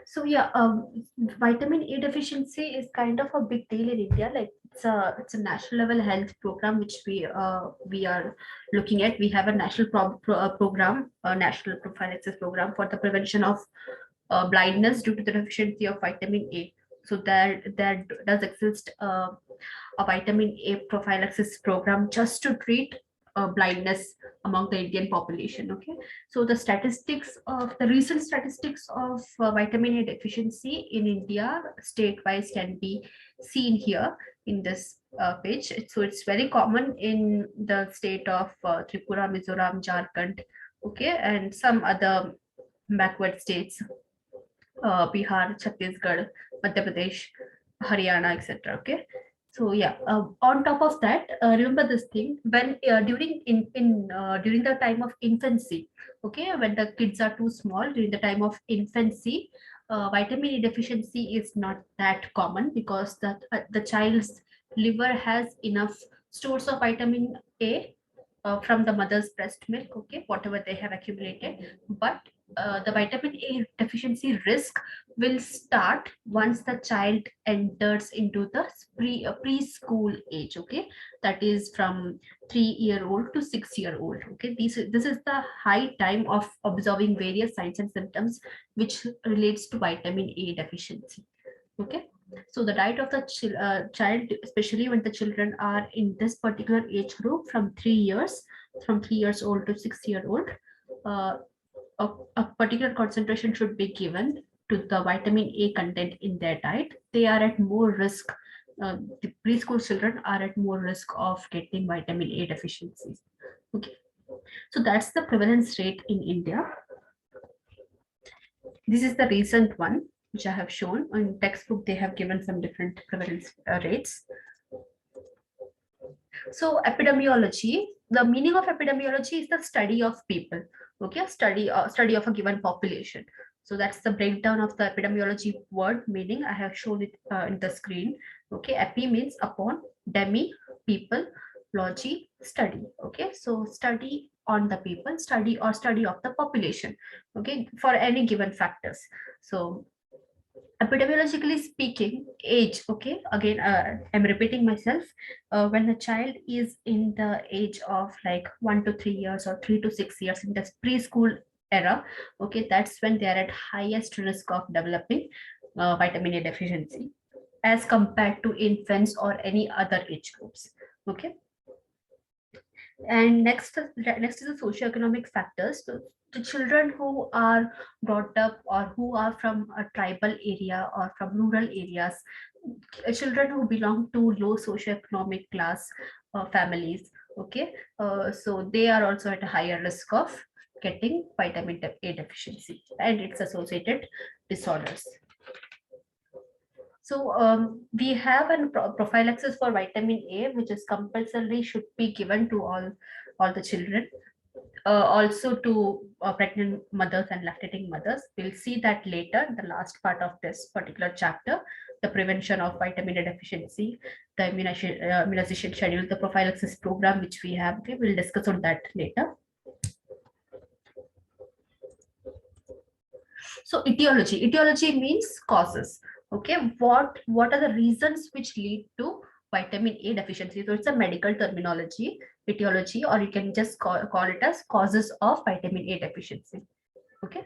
So yeah, vitamin A deficiency is kind of a big deal in India. Like it's a national level health program which we are looking at. We have a national program, a national prophylaxis program for the prevention of blindness due to the deficiency of vitamin A. So there does exist a vitamin A prophylaxis program just to treat blindness among the Indian population. Okay, so the recent statistics of vitamin A deficiency in India state-wise can be seen here in this page. So it's very common in the state of Tripura, Mizoram, Jharkhand, okay, and some other backward states, Bihar, Chhattisgarh, Madhya Pradesh, Haryana, etc. Okay. So yeah, on top of that, remember this thing when during the time of infancy, okay, when the kids are too small during the time of infancy, vitamin E deficiency is not that common because the child's liver has enough stores of vitamin A from the mother's breast milk, okay, whatever they have accumulated. But the vitamin A deficiency risk will start once the child enters into the preschool age, okay, that is from 3 year old to 6 year old, okay. This is the high time of observing various signs and symptoms which relates to vitamin A deficiency, okay. So the diet of the child, especially when the children are in this particular age group from 3 years old to 6 year old, uh, a particular concentration should be given to the vitamin A content in their diet. They are at more risk. The preschool children are at more risk of getting vitamin A deficiencies. Okay, so that's the prevalence rate in India. This is the recent one which I have shown. In textbook, they have given some different prevalence rates. So epidemiology, the meaning of epidemiology is the study of people. Okay, study of a given population. So that's the breakdown of the epidemiology word meaning. I have shown it in the screen. Okay, epi means upon, demi people, logy study. Okay, so study on the people, study of the population. Okay, for any given factors. So epidemiologically speaking, age, okay, again, I'm repeating myself, when a child is in the age of like 1 to 3 years or 3 to 6 years in the preschool era, okay, that's when they are at highest risk of developing vitamin A deficiency as compared to infants or any other age groups, okay. And next is the socioeconomic factors. So the children who are brought up or who are from a tribal area or from rural areas, children who belong to low socioeconomic class families, okay, so they are also at a higher risk of getting vitamin A deficiency and its associated disorders. So we have a prophylaxis for vitamin A, which is compulsorily should be given to all the children, also to pregnant mothers and lactating mothers. We'll see that later, the last part of this particular chapter, the prevention of vitamin A deficiency, the immunization schedule, the prophylaxis program which we have. Okay, we'll discuss on that later. So etiology means causes. Okay, what are the reasons which lead to vitamin A deficiency? So it's a medical terminology, etiology, or you can just call it as causes of vitamin A deficiency. Okay,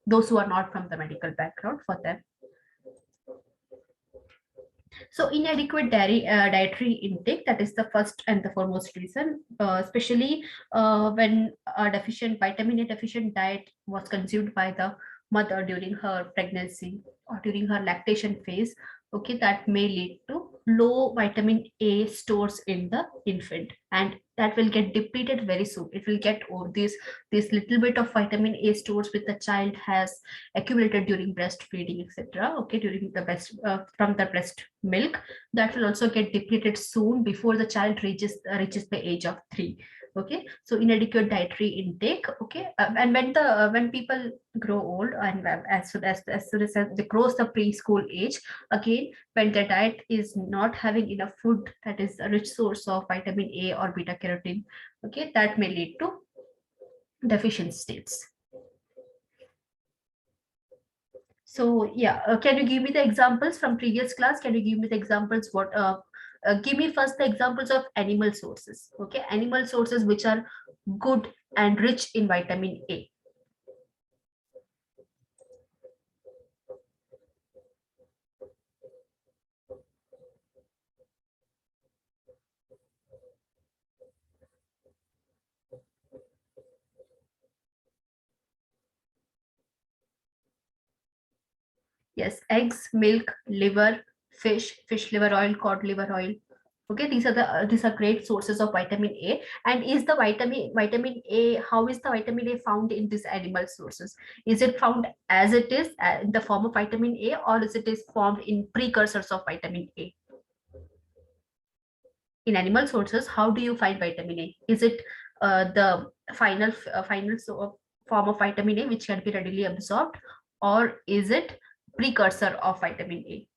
those who are not from the medical background, for them. So inadequate dietary intake, that is the first and the foremost reason, especially when a deficient vitamin A deficient diet was consumed by the mother during her pregnancy or during her lactation phase. Okay, that may lead to low vitamin A stores in the infant, and that will get depleted very soon. It will get over this little bit of vitamin A stores which the child has accumulated during breastfeeding, etc. Okay, during the breast from the breast milk, that will also get depleted soon before the child reaches the age of 3. Okay, so inadequate dietary intake. Okay, and when people grow old and as soon as they cross the preschool age, again, when the diet is not having enough food that is a rich source of vitamin A or beta carotene, okay, that may lead to deficient states. So yeah, can you give me the examples from previous class? Can you give me the examples? Give me first the examples of animal sources. Okay, animal sources which are good and rich in vitamin A. Yes, eggs, milk, liver, fish liver oil, cod liver oil. Okay, these are great sources of vitamin A. And is the vitamin A, how is the vitamin A found in these animal sources? Is it found as it is in the form of vitamin A, or is it is formed in precursors of vitamin A? In animal sources, how do you find vitamin A? Is it the form of vitamin A which can be readily absorbed, or is it precursor of vitamin A?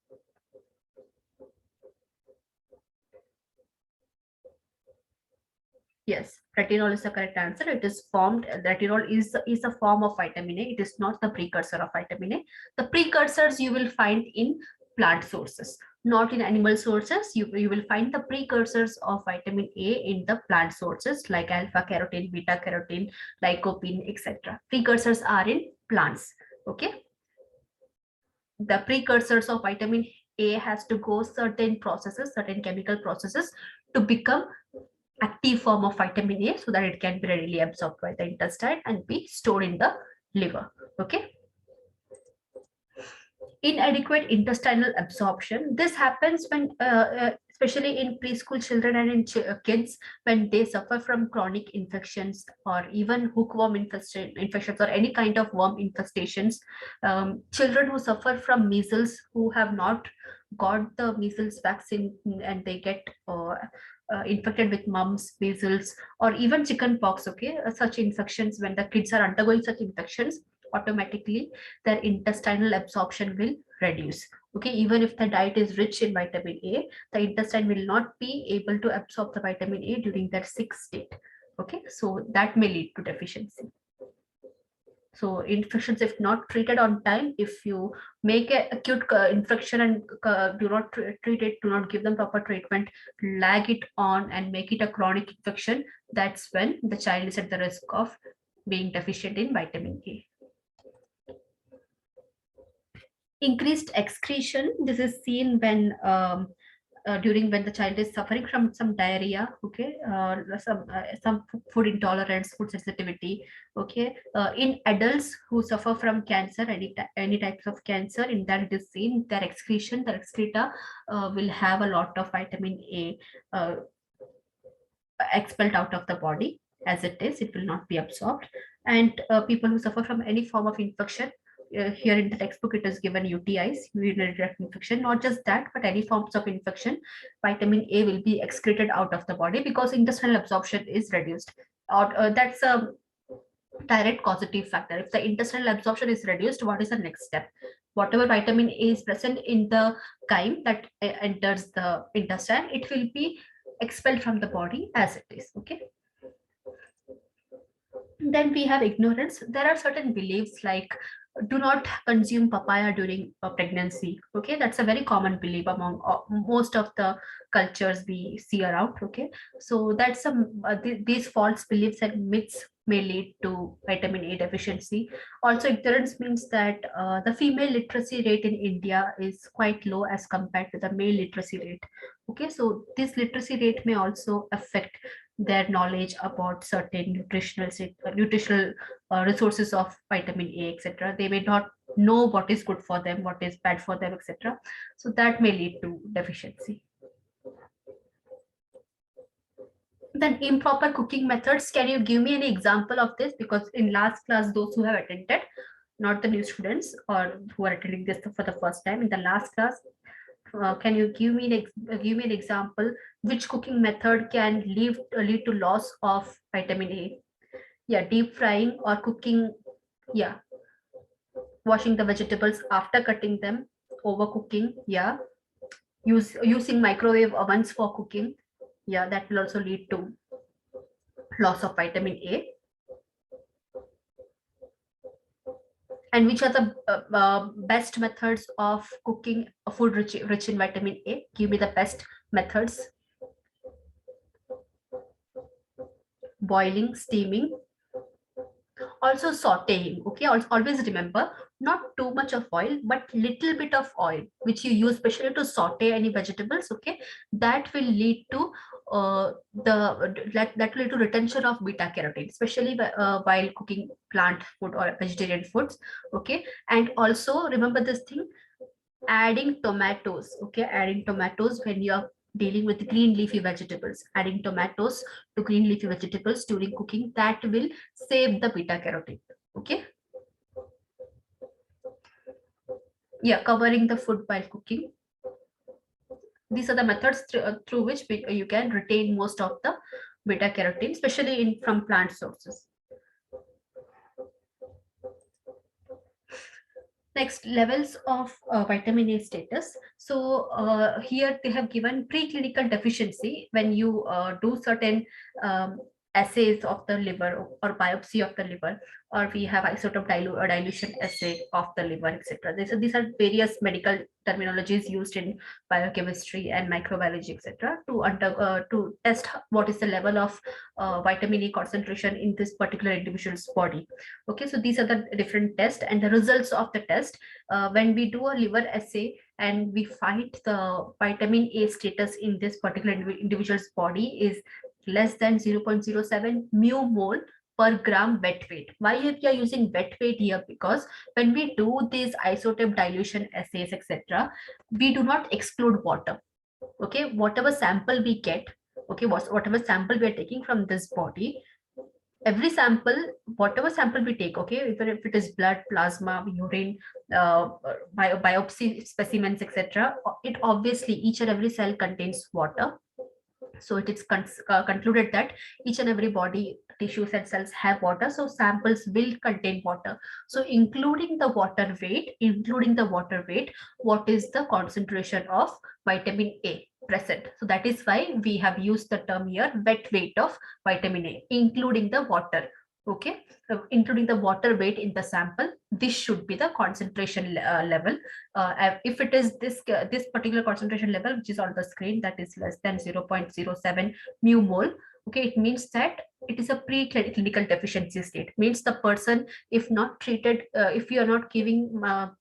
Yes, retinol is the correct answer. It is formed. Retinol is a form of vitamin A. It is not the precursor of vitamin A. The precursors you will find in plant sources, not in animal sources. You will find the precursors of vitamin A in the plant sources like alpha carotene, beta carotene, lycopene, etc. Precursors are in plants. Okay, the precursors of vitamin A has to go certain processes, certain chemical processes to become active form of vitamin A so that it can be readily absorbed by the intestine and be stored in the liver. Okay. Inadequate intestinal absorption. This happens when, especially in preschool children and in kids, when they suffer from chronic infections or even hookworm infections or any kind of worm infestations. Children who suffer from measles, who have not got the measles vaccine, and they get infected with mumps, measles, or even chicken pox. Okay, such infections, when the kids are undergoing such infections, automatically their intestinal absorption will reduce. Okay, even if the diet is rich in vitamin A, the intestine will not be able to absorb the vitamin A during that sick state. Okay, so that may lead to deficiency. So infections, if not treated on time, if you make an acute infection and do not treat it, do not give them proper treatment, lag it on and make it a chronic infection, that's when the child is at the risk of being deficient in vitamin A. Increased excretion, this is seen when during when the child is suffering from some diarrhea. Okay, some food intolerance, food sensitivity. Okay, in adults who suffer from cancer, any types of cancer, in that it is seen their excretion, their excreta will have a lot of vitamin A expelled out of the body. As it is, it will not be absorbed. And people who suffer from any form of infection, here in the textbook it is given UTIs, urinary tract infection. Not just that, but any forms of infection, vitamin A will be excreted out of the body because intestinal absorption is reduced. Or that's a direct causative factor. If the intestinal absorption is reduced, what is the next step? Whatever vitamin A is present in the chyme that enters the intestine, it will be expelled from the body as it is. Okay, then we have ignorance. There are certain beliefs like do not consume papaya during pregnancy. Okay, that's a very common belief among most of the cultures we see around. Okay, so that's some these false beliefs and myths may lead to vitamin A deficiency. Also, ignorance means that the female literacy rate in India is quite low as compared to the male literacy rate. Okay, so this literacy rate may also affect their knowledge about certain nutritional resources of vitamin A, etc. They may not know what is good for them, what is bad for them, etc. So that may lead to deficiency. Then improper cooking methods. Can you give me any example of this? Because in last class, those who have attended, not the new students or who are attending this for the first time, in the last class, can you give me an example which cooking method can lead to loss of vitamin A? Yeah, deep frying or cooking. Yeah, washing the vegetables after cutting them, overcooking. Yeah, using microwave ovens for cooking. Yeah, that will also lead to loss of vitamin A. And which are the best methods of cooking a food rich in vitamin A? Give me the best methods. Boiling, steaming, also sauteing. Okay, always remember, not too much of oil but little bit of oil which you use especially to saute any vegetables. Okay, that will lead to that will lead to retention of beta carotene, especially while cooking plant food or vegetarian foods. Okay, and also remember this thing, adding tomatoes. Okay, adding tomatoes when you are dealing with green leafy vegetables, adding tomatoes to green leafy vegetables during cooking, that will save the beta carotene. Okay, yeah, covering the food while cooking. These are the methods through which you can retain most of the beta carotene, especially in from plant sources. Next, levels of vitamin A status. So here they have given preclinical deficiency when you do certain assays of the liver or biopsy of the liver, or we have isotope dilution assay of the liver, etc. These are various medical terminologies used in biochemistry and microbiology, etc. To test what is the level of vitamin A concentration in this particular individual's body. Okay, so these are the different tests and the results of the test. When we do a liver assay and we find the vitamin A status in this particular individual's body is less than 0.07 mu mole per gram wet weight. Why we are using wet weight here? Because when we do these isotope dilution assays, etc., we do not exclude water. Okay, whatever sample we get, okay, whatever sample we are taking from this body, every sample, whatever sample we take, okay, if it is blood, plasma, urine, biopsy specimens, etc., it obviously each and every cell contains water. So it is concluded that each and every body tissues and cells have water, so samples will contain water. So including the water weight, what is the concentration of vitamin A present? So that is why we have used the term here, wet weight of vitamin A, including the water. Okay, so including the water weight in the sample, this should be the concentration level. If it is this particular concentration level which is on the screen, that is less than 0.07 mu mole, okay, it means that it is a preclinical deficiency state. Means the person, if not treated, if you are not giving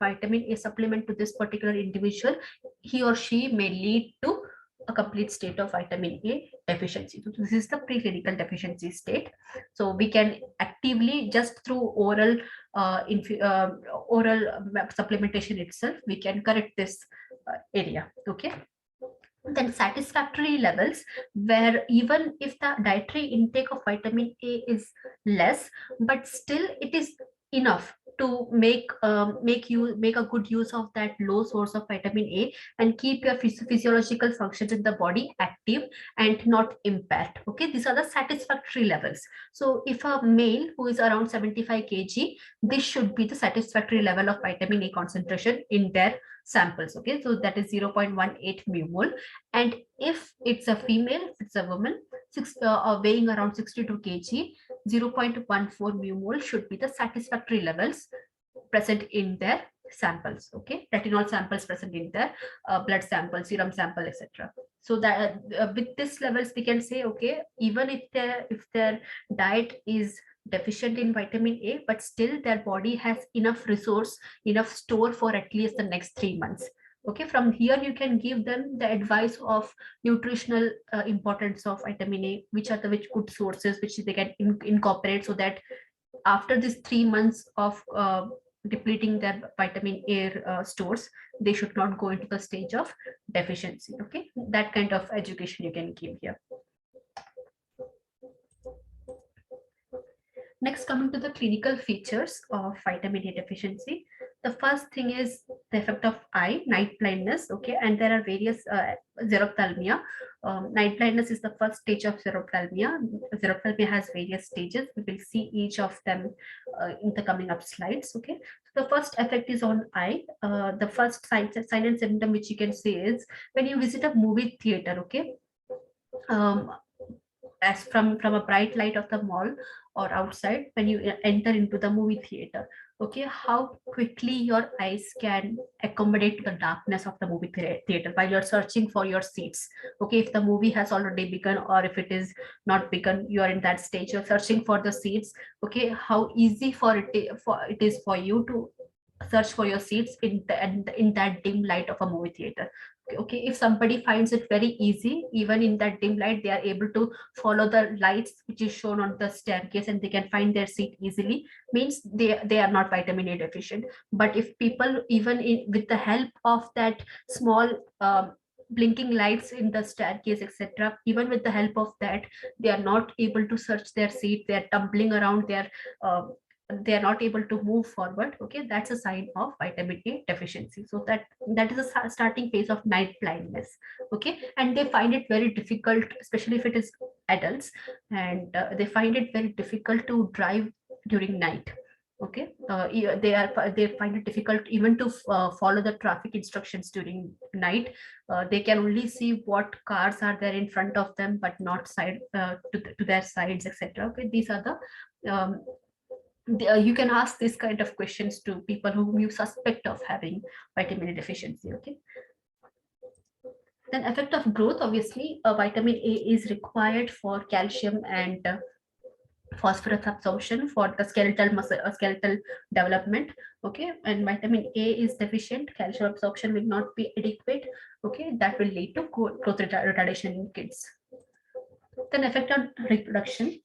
vitamin A supplement to this particular individual, he or she may lead to a complete state of vitamin A deficiency. So this is the preclinical deficiency state. So we can actively, just through oral supplementation itself, we can correct this area. Okay, then satisfactory levels, where even if the dietary intake of vitamin A is less, but still it is enough to make a good use of that low source of vitamin A and keep your physiological functions in the body active and not impaired. Okay, these are the satisfactory levels. So if a male who is around 75 kg, this should be the satisfactory level of vitamin A concentration in their samples. Okay, so that is 0.18 mmol. And if it's a female, if it's a woman, weighing around 62 kg, 0.14 mmol should be the satisfactory levels present in their samples. Okay, retinol samples present in their blood sample, serum sample, etc. So that with this levels we can say, okay, even if their diet is deficient in vitamin A, but still their body has enough resource, enough store for at least the next 3 months. Okay, from here you can give them the advice of nutritional importance of vitamin A, which are the which good sources which they can incorporate, so that after these 3 months of depleting their vitamin A stores, they should not go into the stage of deficiency. Okay, that kind of education you can give here. Next, coming to the clinical features of vitamin A deficiency. The first thing is the effect of eye, night blindness. Okay, and there are various xerophthalmia. Night blindness is the first stage of xerophthalmia. Xerophthalmia has various stages. We will see each of them in the coming up slides. Okay, so the first effect is on eye. The first sign and symptom which you can see is when you visit a movie theater. Okay, as from a bright light of the mall or outside when you enter into the movie theater. Okay, how quickly your eyes can accommodate the darkness of the movie theater while you're searching for your seats. Okay, if the movie has already begun or if it is not begun, you are in that stage, you're searching for the seats. Okay, how easy for it is for you to search for your seats in that dim light of a movie theater. Okay, if somebody finds it very easy, even in that dim light, they are able to follow the lights which is shown on the staircase and they can find their seat easily, means they are not vitamin A deficient. But if people, even with the help of that small blinking lights in the staircase, etc., even with the help of that, they are not able to search their seat, they are tumbling around, uh, they are not able to move forward. Okay, that's a sign of vitamin A deficiency. So that is a starting phase of night blindness. Okay, and they find it very difficult, especially if it is adults, and they find it very difficult to drive during night. Okay, they find it difficult even to follow the traffic instructions during night. They can only see what cars are there in front of them, but not side to their sides, etc. Okay, these are the you can ask this kind of questions to people whom you suspect of having vitamin A deficiency. Okay, then effect of growth, obviously vitamin A is required for calcium and phosphorus absorption for the skeletal muscle skeletal development. Okay, and vitamin A is deficient, calcium absorption will not be adequate. Okay, that will lead to growth retardation in kids. Then effect on reproduction.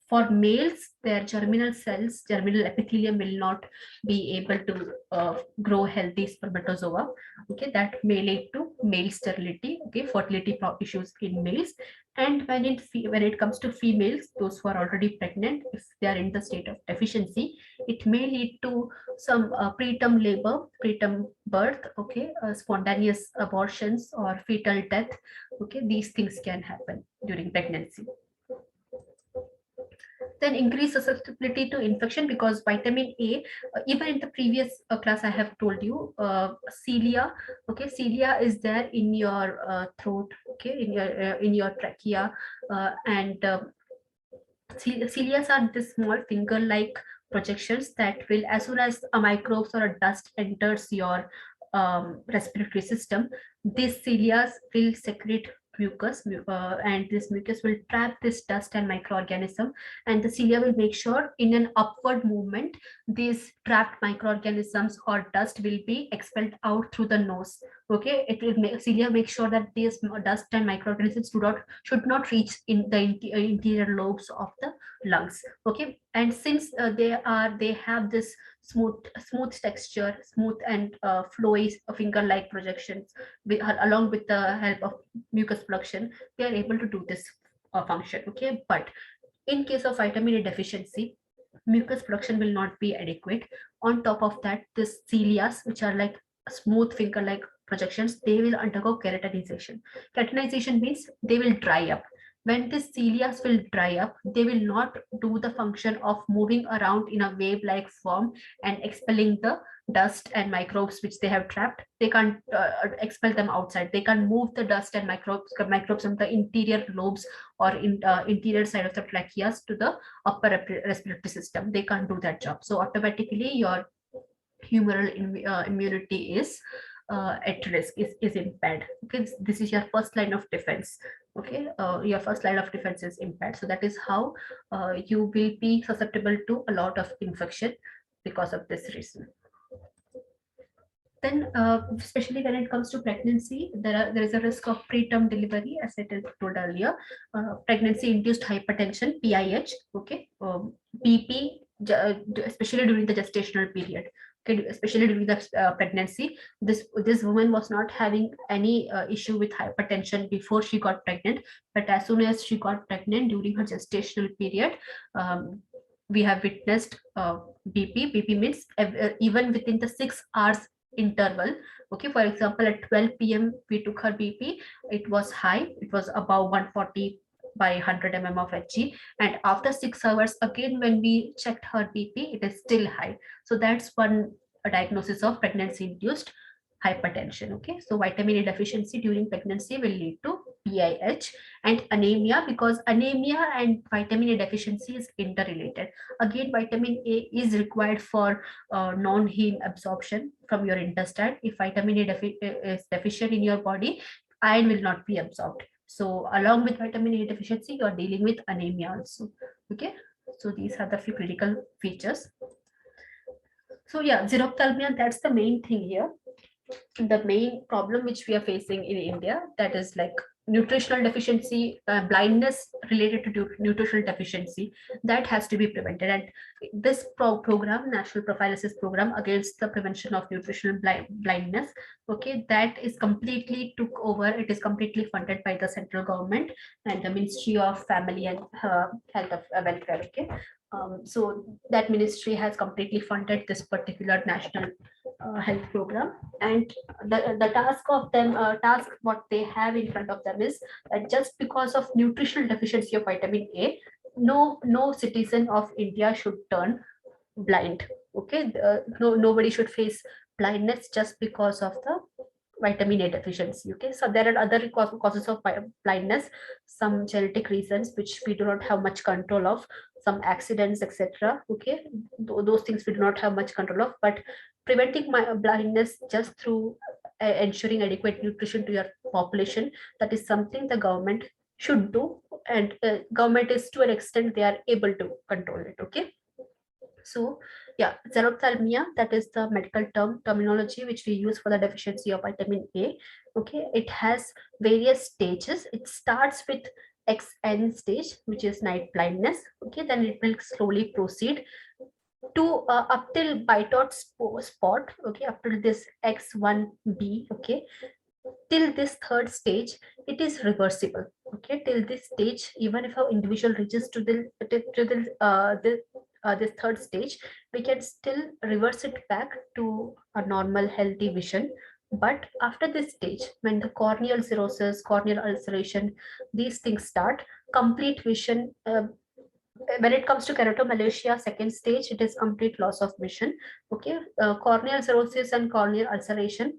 For males, their germinal cells, germinal epithelium will not be able to grow healthy spermatozoa. Okay, that may lead to male sterility. Okay, fertility issues in males. And when it comes to females, those who are already pregnant, if they are in the state of deficiency, it may lead to some preterm labor, preterm birth. Okay, spontaneous abortions or fetal death. Okay, these things can happen during pregnancy. Then increase susceptibility to infection, because vitamin A, even in the previous class I have told you, cilia. Okay, cilia is there in your throat. Okay, in your trachea, and cilias are the small finger-like projections that will, as soon as a microbes or a dust enters your respiratory system, these cilia will secrete mucus, and this mucus will trap this dust and microorganism, and the cilia will make sure in an upward movement these trapped microorganisms or dust will be expelled out through the nose. Okay, it will make cilia make sure that these dust and microorganisms should not reach in the interior lobes of the lungs. Okay, and since they have this smooth texture, smooth and flowy finger like projections along with the help of mucus production, they are able to do this function. Okay, but in case of vitamin A deficiency, mucus production will not be adequate. On top of that, the cilia, which are like smooth finger like projections, they will undergo keratinization. Keratinization means they will dry up. When these cilia will dry up, they will not do the function of moving around in a wave like form and expelling the dust and microbes which they have trapped. They can't expel them outside. They can't move the dust and microbes from the interior lobes or in interior side of the tracheas to the upper respiratory system. They can't do that job. So automatically your humoral immunity is at risk, is impaired. Okay, this is your first line of defense. Okay, your first line of defense is impaired. So that is how you will be susceptible to a lot of infection because of this reason. Then, especially when it comes to pregnancy, there is a risk of preterm delivery, as I told earlier. Pregnancy-induced hypertension (PIH), okay, BP, especially during the gestational period. Okay, especially during the pregnancy, this woman was not having any issue with hypertension before she got pregnant, but as soon as she got pregnant during her gestational period, we have witnessed BP. BP means even within the 6 hours interval. Okay, for example, at 12 p.m. we took her BP, it was high, it was above 140 by 100 mm of Hg, and after 6 hours again when we checked her BP, it is still high. So that's one diagnosis of pregnancy induced hypertension. Okay, so vitamin A deficiency during pregnancy will lead to PIH, and anemia, because anemia and vitamin A deficiency is interrelated. Again, vitamin A is required for non-heme absorption from your intestine. If vitamin A is deficient in your body, iron will not be absorbed. So along with vitamin A deficiency, you are dealing with anemia also. Okay, so these are the few critical features. So yeah, xerophthalmia, that's the main thing here. The main problem which we are facing in India, that is like nutritional deficiency, blindness related to nutritional deficiency, that has to be prevented. And this program, National Prophylaxis Program against the prevention of nutritional blindness, okay, that is completely took over. It is completely funded by the central government and the Ministry of Family and Health of Welfare. Okay, so that ministry has completely funded this particular national health program. And the task what they have in front of them is that just because of nutritional deficiency of vitamin A, no citizen of India should turn blind. Okay, nobody should face blindness just because of the vitamin A deficiency. Okay, so there are other causes of blindness, some genetic reasons which we do not have much control of, some accidents, etc. Okay, those things we do not have much control of, but preventing my blindness just through ensuring adequate nutrition to your population, that is something the government should do. And government is, to an extent, they are able to control it. Okay, so yeah, xerophthalmia, that is the medical terminology which we use for the deficiency of vitamin A. Okay, it has various stages. It starts with XN stage, which is night blindness. Okay, then it will slowly proceed to up till Bitot spot. Okay, up to this X1B. Okay, till this third stage, it is reversible. Okay, till this stage, even if an individual reaches to this third stage, we can still reverse it back to a normal healthy vision. But after this stage, when the corneal cirrhosis, corneal ulceration, these things start, complete vision, when it comes to keratomalacia second stage, it is complete loss of vision. Okay, corneal cirrhosis and corneal ulceration,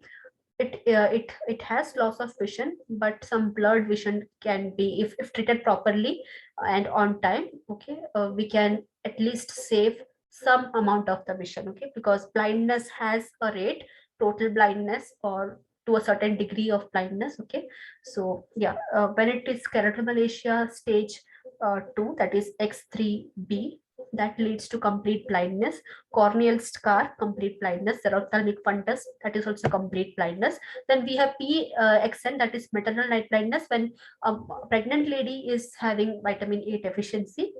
it has loss of vision, but some blurred vision can be, if treated properly and on time. Okay, we can at least save some amount of the vision. Okay, because blindness has a rate, total blindness or to a certain degree of blindness. Okay, so yeah, when it is keratomalacia stage 2, that is X3B, that leads to complete blindness. Corneal scar, complete blindness. Xerophthalmic fundus, that is also complete blindness. Then we have PXN, that is maternal night blindness, when a pregnant lady is having vitamin A deficiency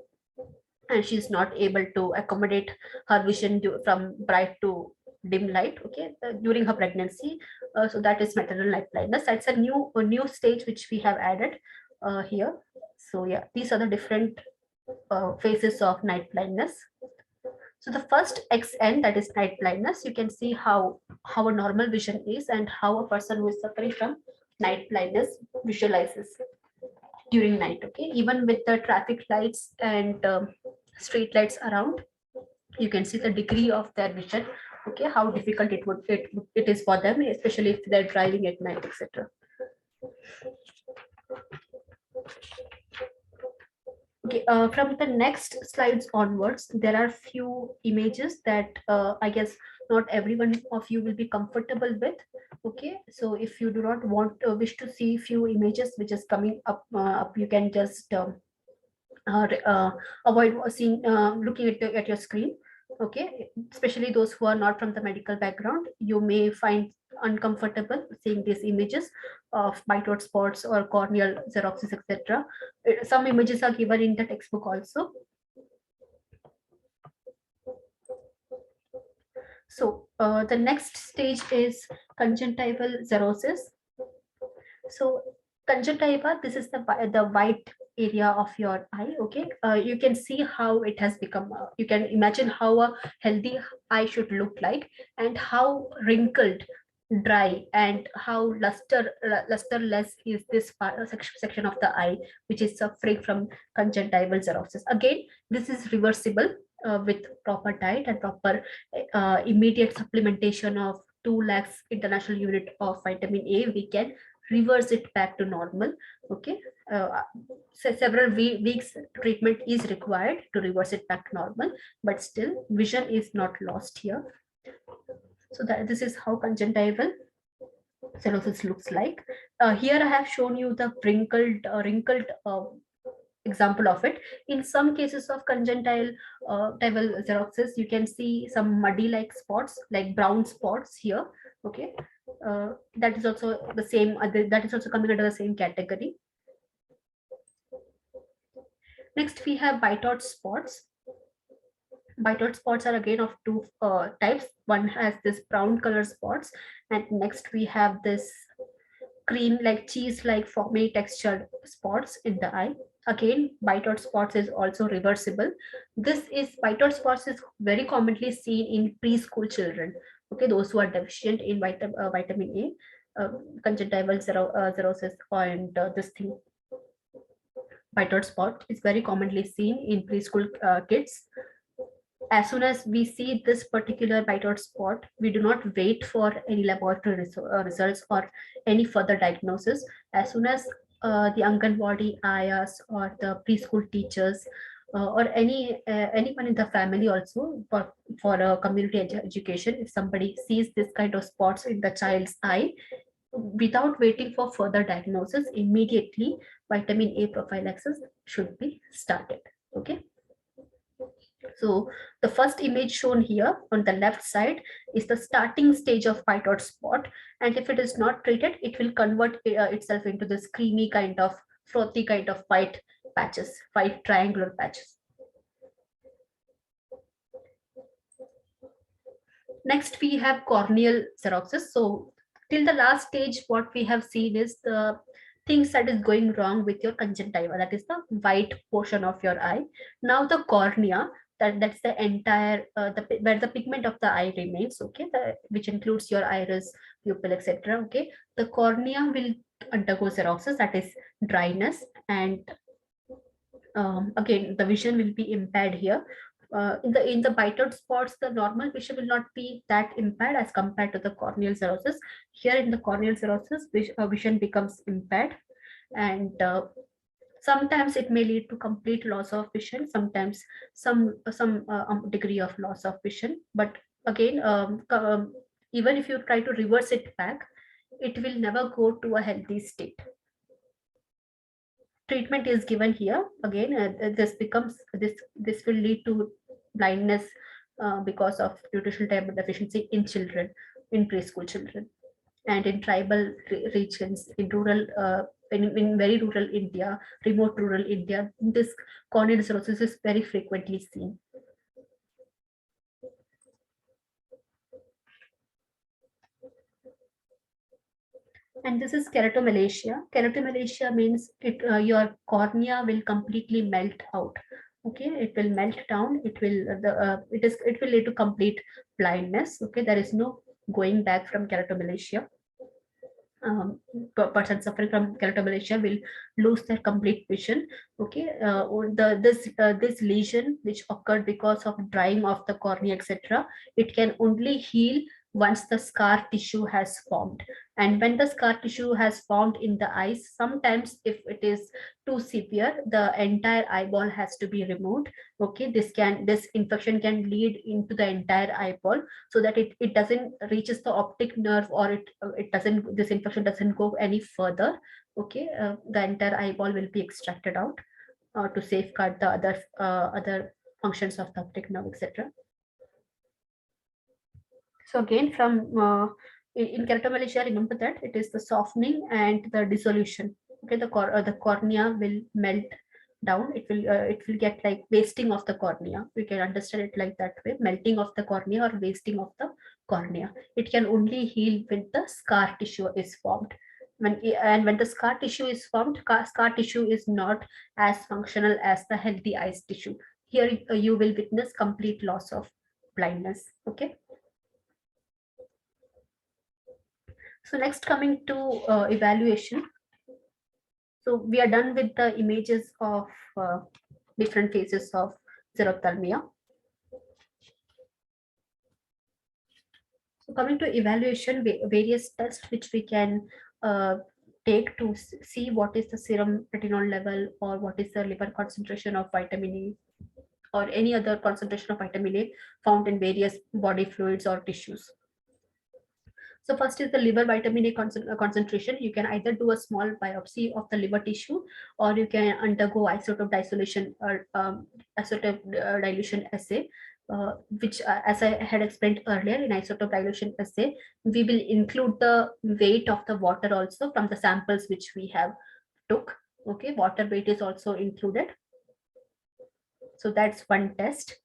and she's not able to accommodate her vision from bright to dim light. Okay, during her pregnancy. So that is maternal night blindness. That's a new stage which we have added here. So yeah, these are the different phases of night blindness. So the first XN, that is night blindness, you can see how a normal vision is and how a person who is suffering from night blindness visualizes during night. Okay, even with the traffic lights and street lights around, you can see the degree of their vision. Okay, how difficult it is for them, especially if they're driving at night, etc. Okay, from the next slides onwards, there are few images that I guess not everyone of you will be comfortable with. Okay, so if you do not want wish to see few images which is coming up, you can just avoid seeing looking at your screen. Okay, especially those who are not from the medical background, you may find uncomfortable seeing these images of mitoid spots or corneal xeroxis, etc. Some images are given in the textbook also. So the next stage is conjunctival xerosis. So conjunctiva, this is the white area of your eye. Okay, you can see how it has become. You can imagine how a healthy eye should look like, and how wrinkled, dry, and how lusterless is this section of the eye which is suffering from conjunctival xerosis. Again, this is reversible with proper diet and proper immediate supplementation of 2 lakhs international unit of vitamin A. We can reverse it back to normal. Okay, so several weeks treatment is required to reverse it back to normal, but still vision is not lost here. So that this is how conjunctival cirrhosis looks like. Here I have shown you the wrinkled example of it. In some cases of congenital tyval xeroxis, you can see some muddy like spots, like brown spots here. Okay, that is also the same. That is also coming under the same category. Next, we have bitoid spots. Bitoid spots are again of two types. One has this brown color spots, and next we have this cream like cheese like foamy textured spots in the eye. Again, bitoid spots is also reversible. This is bitoid spots is very commonly seen in preschool children. Okay, those who are deficient in vitamin A, conjunctival xerosis, and this thing, bitoid spot is very commonly seen in preschool kids. As soon as we see this particular bitoid spot, we do not wait for any laboratory results or any further diagnosis. As soon as the Anganwadi ayas or the preschool teachers or anyone in the family also for a community education, if somebody sees this kind of spots in the child's eye, without waiting for further diagnosis, immediately vitamin A prophylaxis should be started. Okay. So the first image shown here on the left side is the starting stage of phytoid spot, and if it is not treated, it will convert itself into this creamy kind of frothy kind of white patches, white triangular patches. Next, we have corneal xeroxis. So till the last stage, what we have seen is the things that is going wrong with your conjunctiva, that is the white portion of your eye. Now the cornea, that's the entire where the pigment of the eye remains, okay, which includes your iris, pupil, etc. Okay, the cornea will undergo xeroxis, that is dryness, and again the vision will be impaired here. In the bitoid spots, the normal vision will not be that impaired as compared to the corneal xerosis. Here in the corneal xerosis, vision becomes impaired, and sometimes it may lead to complete loss of vision. Sometimes some degree of loss of vision. But again, even if you try to reverse it back, it will never go to a healthy state. Treatment is given here. Again, this will lead to blindness because of nutritional deficiency in children, in preschool children, and in tribal regions, in rural in very rural India, remote rural India, this corneal cirrhosis is very frequently seen. And this is keratomalacia. Keratomalacia means your cornea will completely melt out. Okay, it will melt down. It will lead to complete blindness. Okay, there is no going back from keratomalacia. Person suffering from keratomalacia will lose their complete vision. Okay, or this lesion which occurred because of drying of the cornea, etc., it can only heal once the scar tissue has formed. And when the scar tissue has formed in the eyes, sometimes if it is too severe, the entire eyeball has to be removed. Okay, this infection can lead into the entire eyeball, so that it doesn't reaches the optic nerve, or it doesn't, this infection doesn't go any further. Okay, the entire eyeball will be extracted out to safeguard the other functions of the optic nerve, etc. So again, from in keratomalacia, remember that it is the softening and the dissolution. Okay, the cornea will melt down. It will get like wasting of the cornea. We can understand it like that way: melting of the cornea or wasting of the cornea. It can only heal when the scar tissue is formed. When the scar tissue is formed, scar tissue is not as functional as the healthy eyes tissue. Here you will witness complete loss of blindness. Okay. So next, coming to evaluation. So we are done with the images of different phases of xerothalmia. So coming to evaluation, various tests which we can take to see what is the serum retinol level, or what is the liver concentration of vitamin E, or any other concentration of vitamin A found in various body fluids or tissues. So first is the liver vitamin A concentration. You can either do a small biopsy of the liver tissue, or you can undergo isotope dissolution or isotope dilution assay, which, as I had explained earlier, in isotope dilution assay, we will include the weight of the water also from the samples which we have took. Okay, water weight is also included. So that's one test.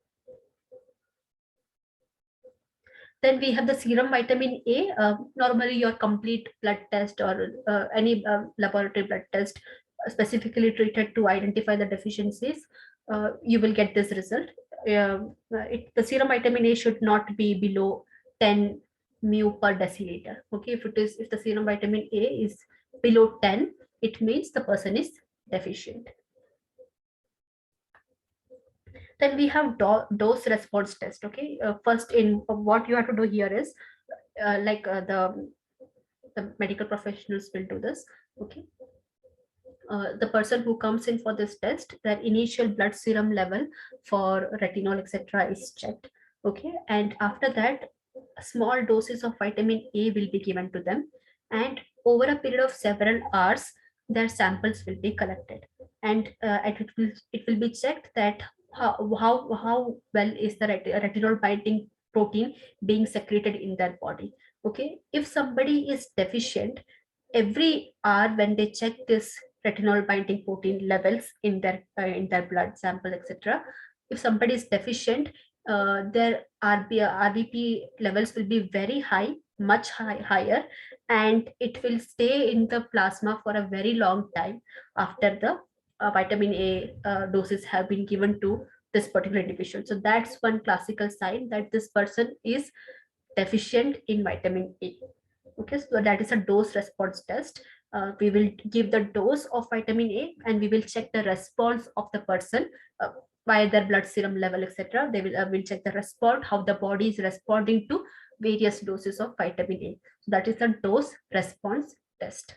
Then we have the serum vitamin A. Normally, your complete blood test, or any laboratory blood test specifically treated to identify the deficiencies, you will get this result. The serum vitamin A should not be below 10 mu per deciliter. Okay, if the serum vitamin A is below 10, it means the person is deficient. Then we have dose response test. Okay, first, in what you have to do here is, the medical professionals will do this. Okay, the person who comes in for this test, their initial blood serum level for retinol, etc., is checked. Okay, and after that, small doses of vitamin A will be given to them, and over a period of several hours, their samples will be collected, and it will be checked that how well is the retinol binding protein being secreted in their body. Okay, if somebody is deficient, every hour when they check this retinol binding protein levels in their blood sample, etc., if somebody is deficient, their RBP levels will be very high, much higher, and it will stay in the plasma for a very long time after the vitamin A doses have been given to this particular individual. So that's one classical sign that this person is deficient in vitamin A. Okay, so that is a dose response test. We will give the dose of vitamin A, and we will check the response of the person by their blood serum level, etc. They will check the response, how the body is responding to various doses of vitamin A. So that is the dose response test.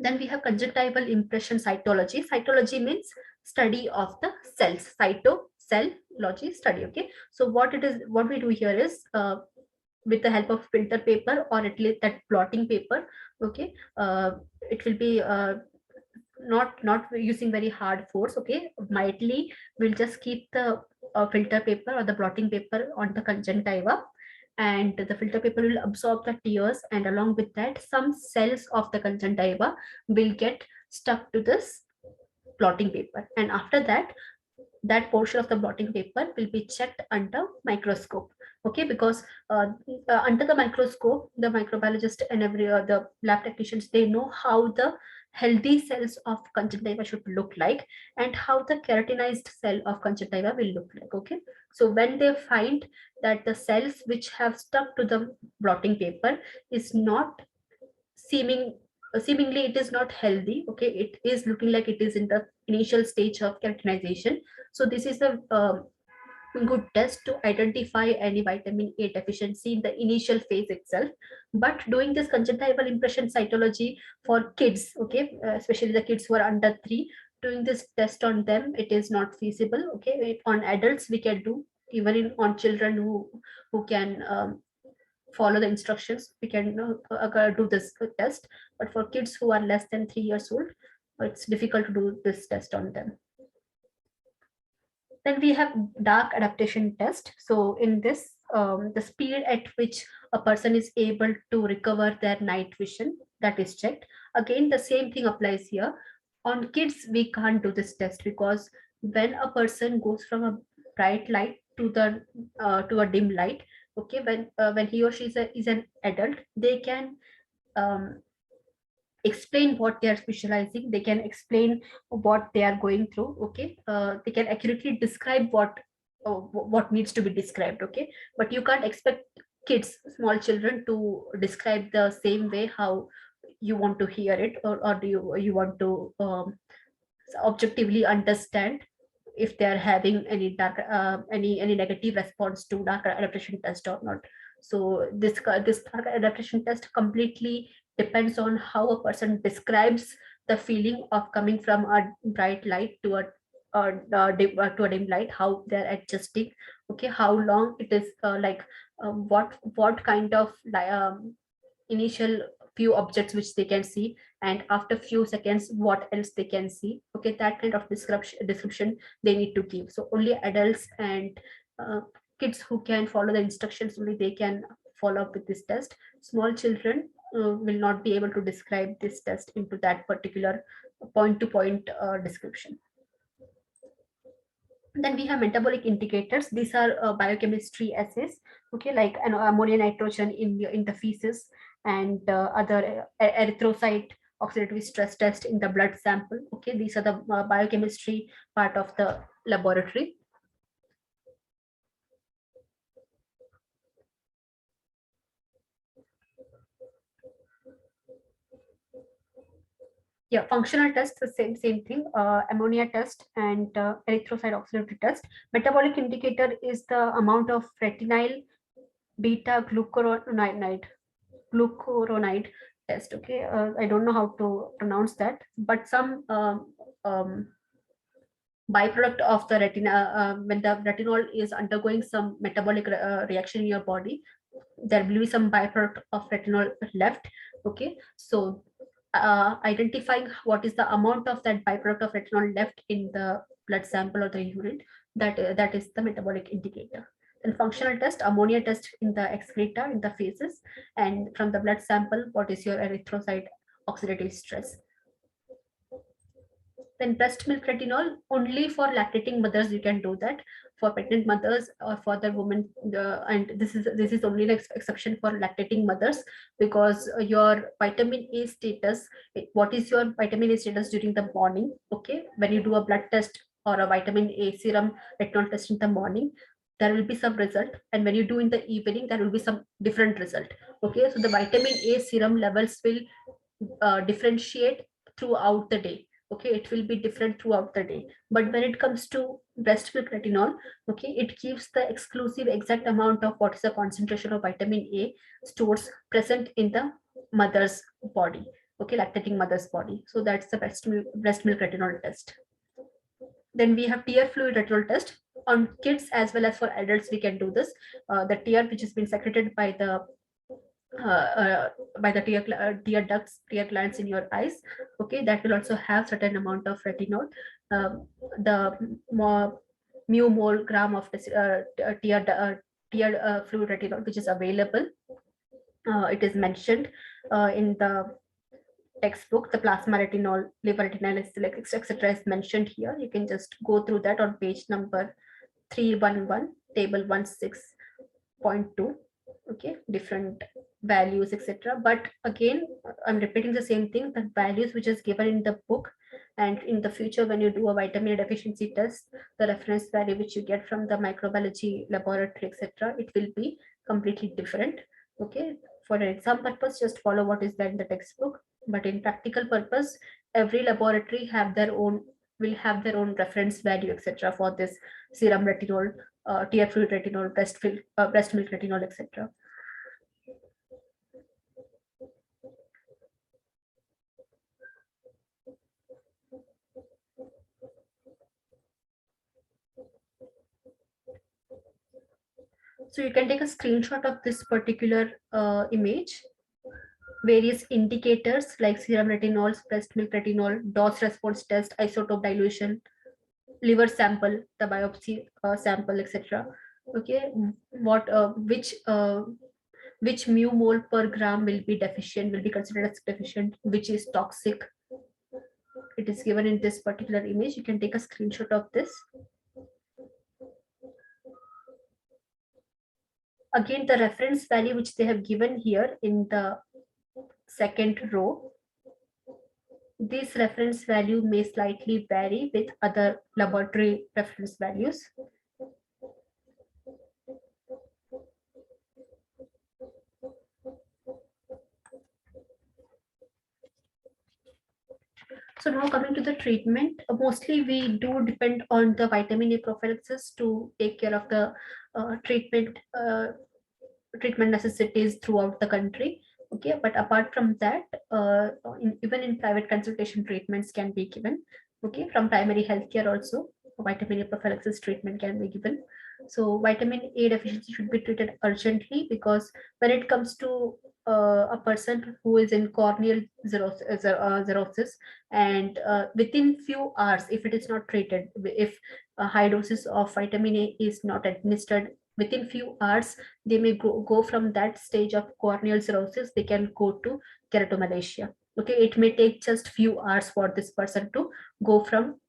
Then we have conjunctival impression cytology. Cytology means study of the cells. Cell logy study. Okay, so what we do here is, with the help of filter paper, or at least that blotting paper. Okay, it will be not using very hard force. Okay, mildly, we'll just keep the filter paper or the blotting paper on the conjunctiva, and the filter paper will absorb the tears, and along with that, some cells of the conjunctiva will get stuck to this blotting paper, and after that, that portion of the blotting paper will be checked under microscope. Okay, because under the microscope, the microbiologist and every other lab technicians, they know how the healthy cells of conjunctiva should look like, and how the keratinized cell of conjunctiva will look like. Okay, so when they find that the cells which have stuck to the blotting paper is not seemingly it is not healthy. Okay, it is looking like it is in the initial stage of keratinization. So this is a good test to identify any vitamin A deficiency in the initial phase itself. But doing this conjunctival impression cytology for kids, okay, especially the kids who are under 3, doing this test on them, it is not feasible. Okay, on adults we can do, even on children who can follow the instructions, we can do this test. But for kids who are less than 3 years old, it's difficult to do this test on them. Then we have dark adaptation test. So in this, the speed at which a person is able to recover their night vision, that is checked. Again, the same thing applies here. On kids, we can't do this test, because when a person goes from a bright light to a dim light, okay, when he or she is an adult, they can explain what they are visualizing, they can explain what they are going through. Okay, they can accurately describe what needs to be described. Okay, but you can't expect kids, small children, to describe the same way how you want to hear it, or do you want to objectively understand if they are having any dark any negative response to dark adaptation test or not. So this dark adaptation test completely depends on how a person describes the feeling of coming from a bright light to to a dim light, how they're adjusting, okay, how long it is, what kind of initial few objects which they can see, and after few seconds what else they can see, okay, that kind of description they need to give. So only adults and uh, kids who can follow the instructions, only they can follow up with this test. Small children will not be able to describe this test into that particular point to point description. Then we have metabolic indicators. These are biochemistry assays, okay, like an ammonia nitrogen in the feces, and other erythrocyte oxidative stress test in the blood sample. Okay, these are the biochemistry part of the laboratory. Yeah, functional tests, the same thing. Ammonia test and erythrocyte oxidative test. Metabolic indicator is the amount of retinol beta glucuronide test. Okay, I don't know how to pronounce that, but some byproduct of the retina, when the retinol is undergoing some metabolic reaction in your body, there will be some byproduct of retinol left. Okay, so identifying what is the amount of that byproduct of retinol left in the blood sample or the urine, that is the metabolic indicator. And functional test, ammonia test in the excreta, in the feces, and from the blood sample, what is your erythrocyte oxidative stress. Then breast milk retinol, only for lactating mothers you can do that. For pregnant mothers or for the women, and this is only an exception for lactating mothers, because your vitamin A status, what is your vitamin A status during the morning, okay, when you do a blood test or a vitamin A serum retinol test in the morning, there will be some result, and when you do in the evening there will be some different result. Okay, so the vitamin A serum levels will differentiate throughout the day. Okay, it will be different throughout the day. But when it comes to breast milk retinol, okay, it gives the exclusive exact amount of what is the concentration of vitamin A stores present in the mother's body, okay, lactating mother's body. So that's the breast milk retinol test. Then we have tear fluid retinol test on kids as well as for adults. We can do this. The tear which has been secreted by the tear ducts, tear glands in your eyes, okay, that will also have certain amount of retinol. The more mu mole gram of this, tear fluid retinol which is available, it is mentioned in the textbook. The plasma retinol, liver retinol, etc. is mentioned here. You can just go through that on page number 311, table 16.2. Okay, different values, etc. But again, I'm repeating the same thing, the values which is given in the book, and in the future when you do a vitamin deficiency test, the reference value which you get from the microbiology laboratory, etc., it will be completely different. Okay, for an exam purpose, just follow what is there in the textbook, but in practical purpose, every laboratory will have their own reference value, etc., for this serum retinol, tear fluid retinol, breast milk retinol, etc. So you can take a screenshot of this particular image. Various indicators like serum retinol, breast milk retinol, dose response test, isotope dilution, liver sample, the biopsy sample, etc. Okay, what which mu mole per gram will be deficient, will be considered as deficient, which is toxic. It is given in this particular image. You can take a screenshot of this. Again, the reference value which they have given here in the second row, this reference value may slightly vary with other laboratory reference values. So now coming to the treatment, mostly we do depend on the vitamin A prophylaxis to take care of the treatment necessities throughout the country. Okay, but apart from that, even in private consultation, treatments can be given. Okay, from primary healthcare also, vitamin A prophylaxis treatment can be given. So vitamin A deficiency should be treated urgently, because when it comes to a person who is in corneal xerosis, and within few hours, if it is not treated, if a high doses of vitamin A is not administered within few hours, they may go from that stage of corneal cirrhosis, they can go to keratomalacia. Okay, it may take just few hours for this person to go from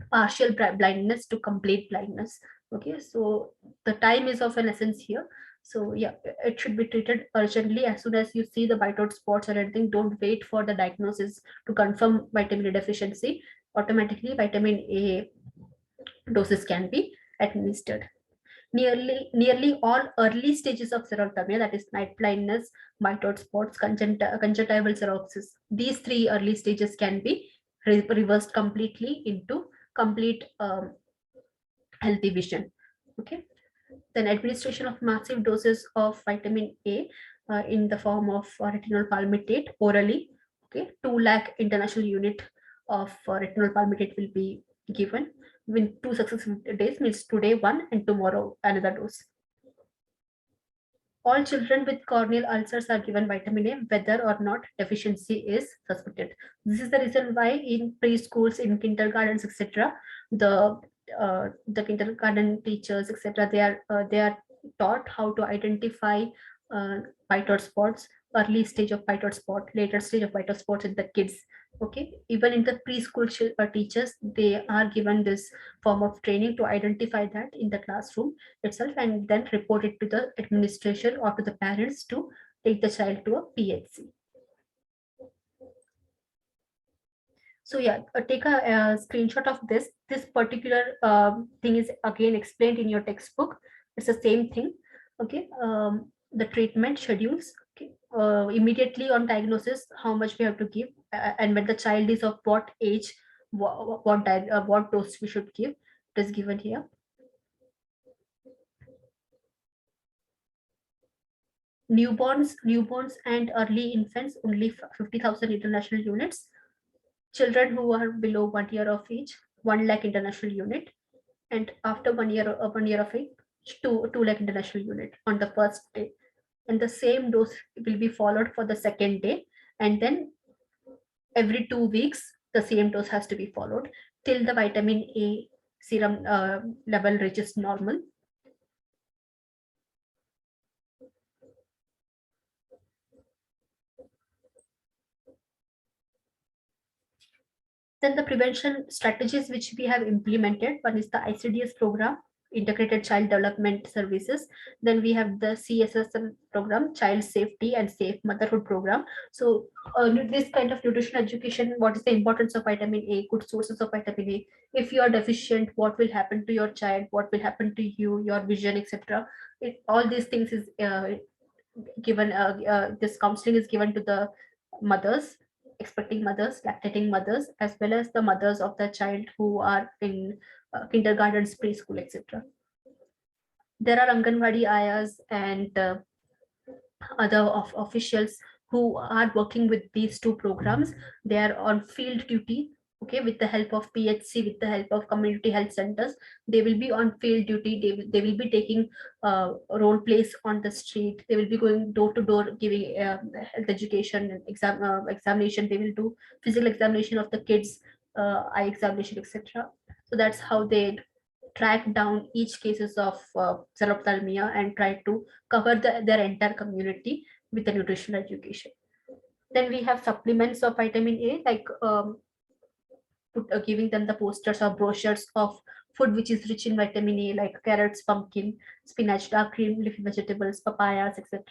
partial blindness to complete blindness. Okay, so the time is of an essence here. So yeah, it should be treated urgently. As soon as you see the whiteout spots or anything, don't wait for the diagnosis to confirm vitamin A deficiency. Automatically vitamin A doses can be administered. Nearly all early stages of xerophthalmia, that is night blindness, mitoid spots, conjunctival xeropsis, these three early stages can be reversed completely into complete healthy vision. Okay, then administration of massive doses of vitamin A in the form of retinol palmitate orally. Okay, 2 lakh international unit of retinol palmitate will be given in 2 successive days, means today one and tomorrow another dose. All children with corneal ulcers are given vitamin A, whether or not deficiency is suspected. This is the reason why in preschools, in kindergartens, etc., the kindergarten teachers, etc., they are taught how to identify uh, white spots, early stage of white spot, later stage of white spots in the kids. Okay, even in the preschool teachers, they are given this form of training to identify that in the classroom itself, and then report it to the administration or to the parents to take the child to a PHC. So yeah, take a screenshot of this. This particular thing is again explained in your textbook. It's the same thing. Okay, the treatment schedules. Okay, immediately on diagnosis, how much we have to give, and when the child is of what age, what dose we should give. It is given here. Newborns and early infants, only 50,000 international units. Children who are below 1 year of age, 1 lakh international unit. And after 1 year of age, 2 lakh international unit on the first day. And the same dose will be followed for the second day. And then every 2 weeks, the same dose has to be followed till the vitamin A serum level reaches normal. Then the prevention strategies which we have implemented, one is the ICDS program, Integrated Child Development Services. Then we have the CSSM program, Child Safety and Safe Motherhood program. So this kind of nutrition education, what is the importance of vitamin A, good sources of vitamin A, if you are deficient, what will happen to your child, what will happen to you, your vision, etc. All these things is given, this counseling is given to the mothers, expecting mothers, lactating mothers, as well as the mothers of the child who are in kindergartens, preschool, etc. There are Anganwadi ayas and other officials who are working with these two programs. They are on field duty. Okay, with the help of PHC, with the help of community health centers, they will be on field duty. They will be taking role plays on the street. They will be going door to door, giving health education and examination. They will do physical examination of the kids, eye examination, etc. So that's how they track down each cases of xerophthalmia and try to cover their entire community with the nutritional education. Then we have supplements of vitamin A, like giving them the posters or brochures of food which is rich in vitamin A, like carrots, pumpkin, spinach, dark green leafy vegetables, papayas, etc.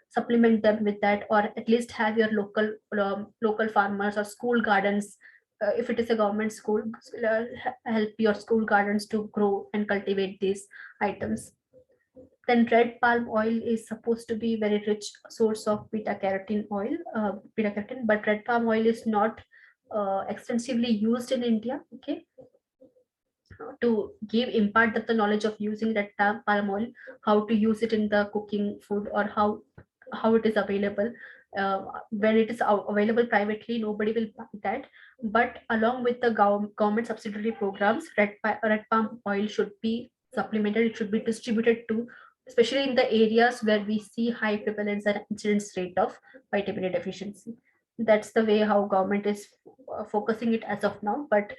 Supplement them with that, or at least have your local farmers or school gardens. If it is a government school, help your school gardens to grow and cultivate these items. Then red palm oil is supposed to be very rich source of beta carotene, but red palm oil is not extensively used in India. Okay, to give impart the knowledge of using red palm oil, how to use it in the cooking food, or how how it is available. When it is available privately, nobody will buy that. But along with the government subsidiary programs, red palm oil should be supplemented. It should be distributed to, especially in the areas where we see high prevalence and incidence rate of vitamin A deficiency. That's the way how government is focusing it as of now. But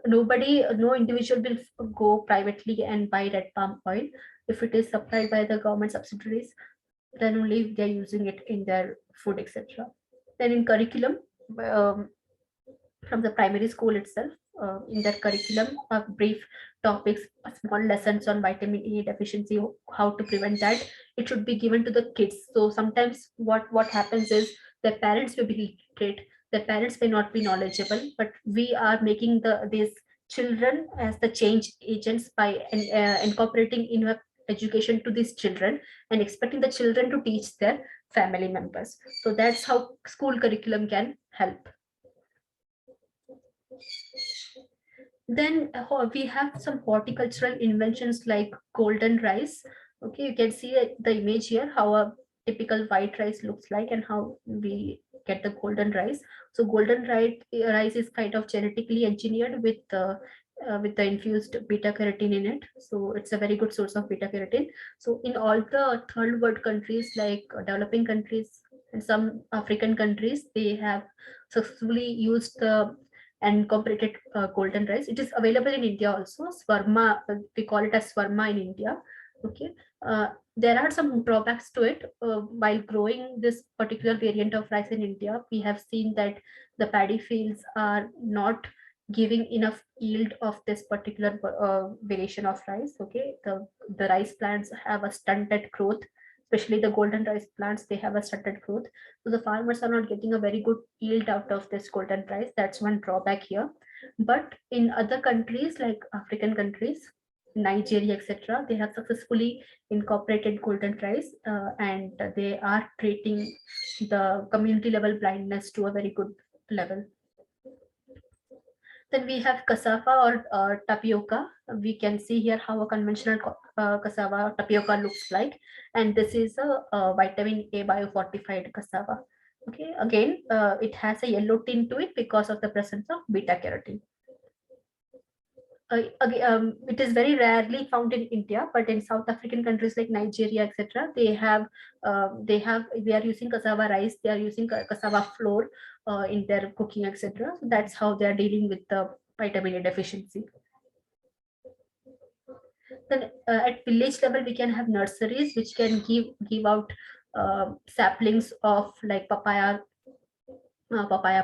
no individual will go privately and buy red palm oil. If it is supplied by the government subsidiaries, then only they're using it in their food, etc. Then in curriculum, um, from the primary school itself, in their curriculum, brief topics, small lessons on vitamin E deficiency, how to prevent that, it should be given to the kids. So sometimes what happens is their parents may be literate, their parents may not be knowledgeable, but we are making these children as the change agents by incorporating in education to these children and expecting the children to teach their family members. So that's how school curriculum can help. Then we have some horticultural inventions like golden rice. Okay, you can see the image here, how a typical white rice looks like and how we get the golden rice. So golden rice is kind of genetically engineered with the infused beta carotene in it. So it's a very good source of beta carotene. So in all the third world countries, like developing countries and some African countries, they have successfully used the and incorporated golden rice. It is available in India also. Swarma, we call it as swarma in India. Okay. There are some drawbacks to it. While growing this particular variant of rice in India, we have seen that the paddy fields are not giving enough yield of this particular variation of rice. Okay, the rice plants have a stunted growth, especially the golden rice plants. They have a stunted growth, so the farmers are not getting a very good yield out of this golden rice. That's one drawback here. But in other countries like African countries, Nigeria, etc., they have successfully incorporated golden rice, and they are treating the community level blindness to a very good level. Then we have cassava or tapioca. We can see here how a conventional cassava or tapioca looks like, and this is a vitamin A biofortified cassava. Okay, again, it has a yellow tint to it because of the presence of beta carotene. It is very rarely found in India, but in South African countries like Nigeria, etc., they are using cassava rice, they are using cassava flour in their cooking, etc. So that's how they are dealing with the vitamin A deficiency. Then at village level, we can have nurseries which can give out saplings of like papaya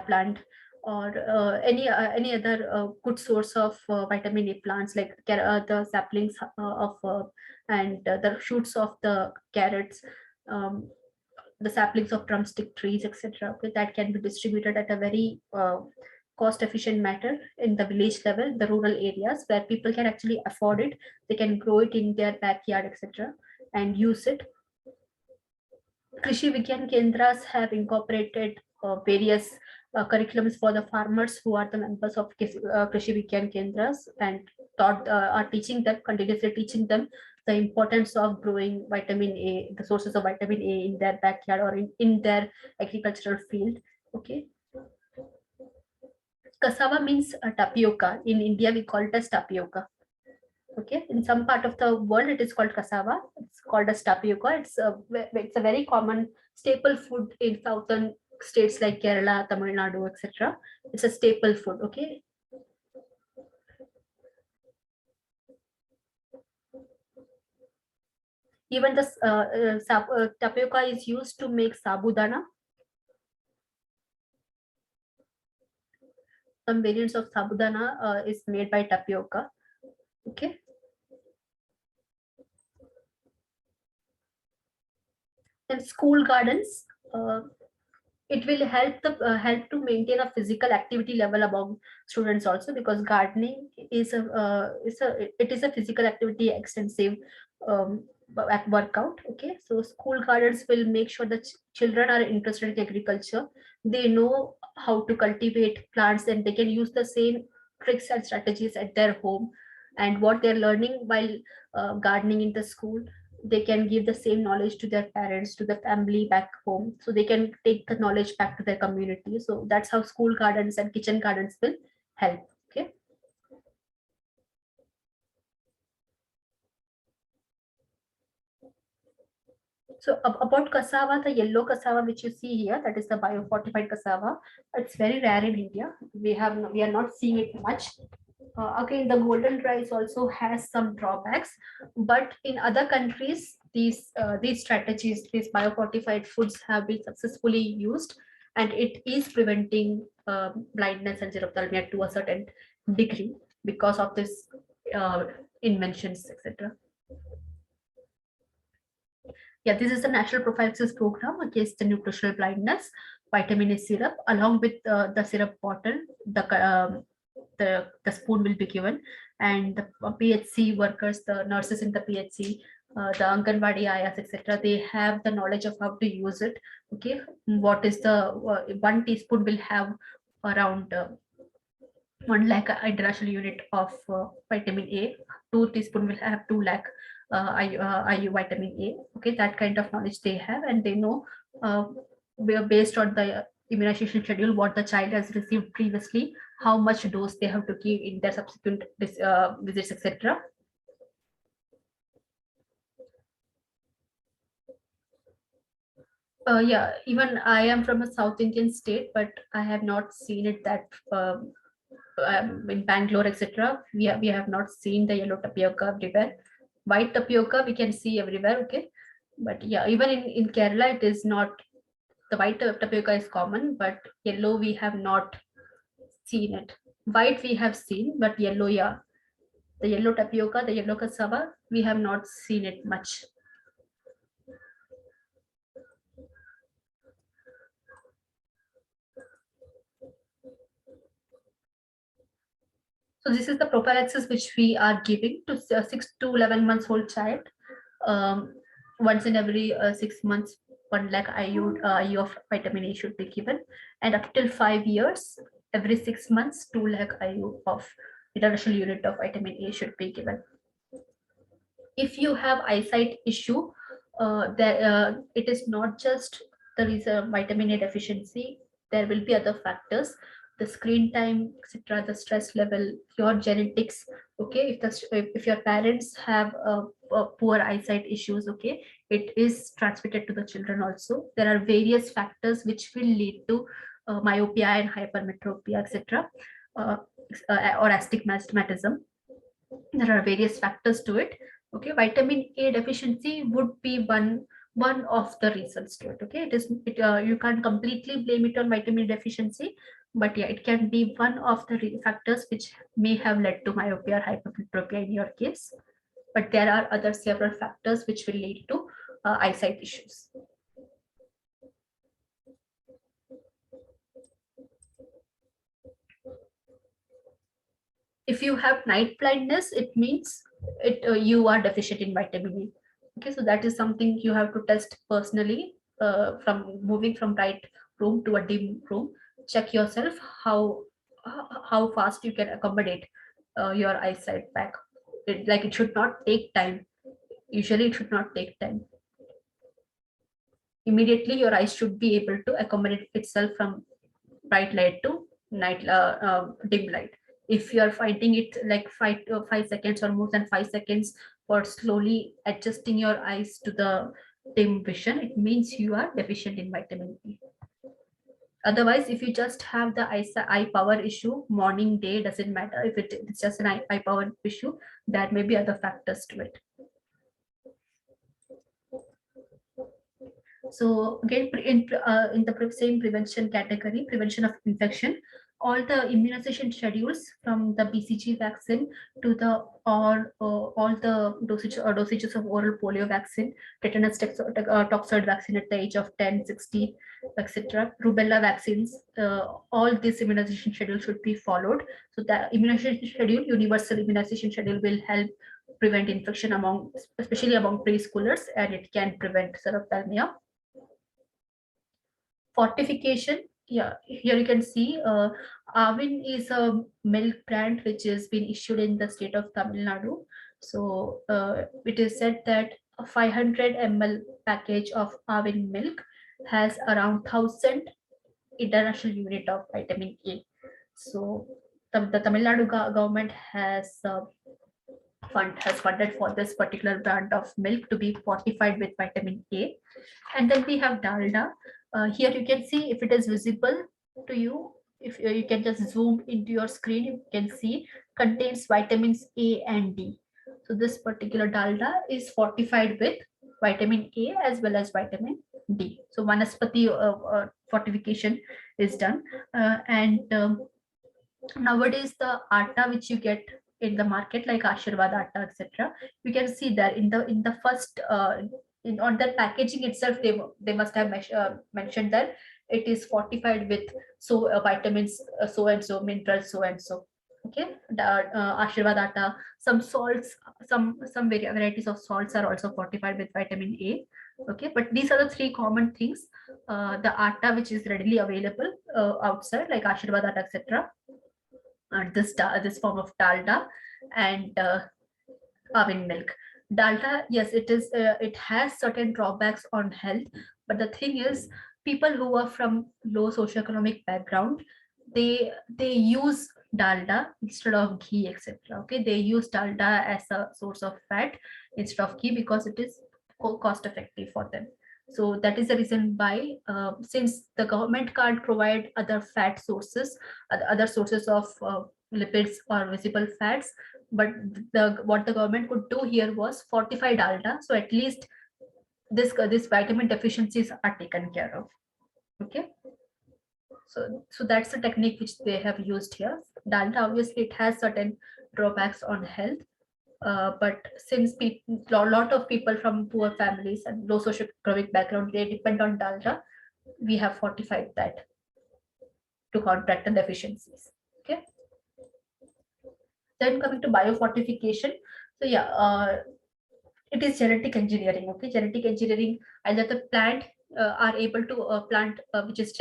plant, or any other good source of vitamin A plants like the saplings of the shoots of the carrots, um, the saplings of drumstick trees, etc. Okay, that can be distributed at a very cost efficient manner in the village level, the rural areas where people can actually afford it. They can grow it in their backyard, etc., and use it. Krishi Vigyan Kendras have incorporated various curriculums for the farmers who are the members of Krishi Vigyan Kendras, and are teaching them, continuously teaching them the importance of growing vitamin A, the sources of vitamin A in their backyard or in their agricultural field. Okay. Cassava means tapioca. In India, we call it as tapioca. Okay, in some part of the world it is called cassava, it's called as tapioca. It's a very common staple food in southern states like Kerala, Tamil Nadu, etc. It's a staple food. Okay, even the tapioca is used to make sabudana. Some variants of sabudana is made by tapioca. Okay. And school gardens, it will help to maintain a physical activity level among students also, because gardening is a physical activity extensive um, at workout. Okay, so school gardens will make sure that children are interested in agriculture. They know how to cultivate plants, and they can use the same tricks and strategies at their home, and what they're learning while gardening in the school, they can give the same knowledge to their parents, to the family back home, so they can take the knowledge back to their community. So that's how school gardens and kitchen gardens will help. Okay. So about cassava, the yellow cassava which you see here, that is the biofortified cassava. It's very rare in India. We are not seeing it much. Again, the golden rice also has some drawbacks, but in other countries, these strategies, these biofortified foods have been successfully used, and it is preventing blindness and xerophthalmia to a certain degree because of this uh, inventions, etc. Yeah, this is the National Prophylaxis Program against the nutritional blindness. Vitamin A syrup, along with the syrup bottle, the spoon will be given, and the PHC workers, the nurses in the PHC, the Anganwadi ayas, etc. They have the knowledge of how to use it. Okay, what is the 1 teaspoon will have around 1 lakh international unit of vitamin A. 2 teaspoon will have 2 lakh IU vitamin A. Okay, that kind of knowledge they have, and they know based on the immunization schedule what the child has received previously, how much dose they have to give in their subsequent visits, etc. Yeah, even I am from a South Indian state, but I have not seen it that in Bangalore, etc. We have not seen the yellow tapioca everywhere. White tapioca we can see everywhere. Okay, but yeah, even in Kerala, it is not, the white tapioca is common, but yellow we have not seen it. White we have seen, but yellow, yeah, the yellow tapioca, the yellow cassava, we have not seen it much. So this is the prophylaxis which we are giving to 6 to 11 months old child. Um, Once in every 6 months, 1 lakh IU of vitamin A should be given, and up till 5 years, every 6 months, 2 lakh IU of international unit of vitamin A should be given. If you have eyesight issue, that it is not just there is a vitamin A deficiency, there will be other factors, the screen time, etc., the stress level, your genetics. Okay, if your parents have poor eyesight issues, okay, it is transmitted to the children also. There are various factors which will lead to myopia and hypermetropia, etc., uh, or astigmatism. There are various factors to it. Okay, vitamin A deficiency would be one of the reasons to it. Okay, you can't completely blame it on vitamin deficiency, but yeah, it can be one of the factors which may have led to myopia or hypermetropia in your case. But there are other several factors which will lead to eyesight issues. If you have night blindness, it means you are deficient in vitamin A. Okay, so that is something you have to test personally, from moving from bright room to a dim room. Check yourself how fast you can accommodate your eyesight back. It should not take time. Usually, it should not take time. Immediately, your eyes should be able to accommodate itself from bright light to night dim light. If you are finding it like 5 seconds or more than 5 seconds for slowly adjusting your eyes to the dim vision, it means you are deficient in vitamin D. Otherwise, if you just have the eye power issue, morning, day, doesn't matter. If it's just an eye power issue, there may be other factors to it. So again, in the same prevention category, prevention of infection, all the immunization schedules from the BCG vaccine to the all the dosages of oral polio vaccine, tetanus toxoid vaccine at the age of 10, 16, etc., rubella vaccines, all these immunization schedules should be followed. So the immunization schedule, universal immunization schedule, will help prevent infection among, especially among preschoolers, and it can prevent xerophthalmia. Fortification, yeah, here you can see Avin is a milk brand which has been issued in the state of Tamil Nadu. So it is said that a 500 ml package of almond milk has around 1,000 international unit of vitamin A. So the Tamil Nadu government has funded for this particular brand of milk to be fortified with vitamin A. And then we have dalda. Here you can see if it is visible to you. If you can just zoom into your screen, you can see contains vitamins A and D. So this particular dalda is fortified with vitamin A as well as vitamin D. So vanaspati fortification is done, and nowadays the atta which you get in the market like Ashirwad atta, etc., you can see that in the first on the packaging itself they must have mentioned that it is fortified with vitamins so and so, minerals so and so. Okay, the Ashirwad atta, some salts, some varieties of salts are also fortified with vitamin A. Okay, but these are the three common things. The atta which is readily available outside like Ashirwad atta, etc., this form of dalda, and almond milk. Dalda, yes, it has certain drawbacks on health, but the thing is, people who are from low socioeconomic background, they use dalda instead of ghee, etc. Okay, they use dalda as a source of fat instead of ghee because it is cost effective for them. So that is the reason why, since the government can't provide other fat sources, other sources of lipids or visible fats, but the what the government could do here was fortify dalda, so at least this vitamin deficiencies are taken care of. Okay, so that's the technique which they have used here. Dalda, obviously it has certain drawbacks on health, but since lot of people from poor families and low socioeconomic background, they depend on dalda, we have fortified that to counteract the deficiencies. Okay, then coming to biofortification. So yeah, it is genetic engineering. Okay, genetic engineering, either the plant are able to plant which is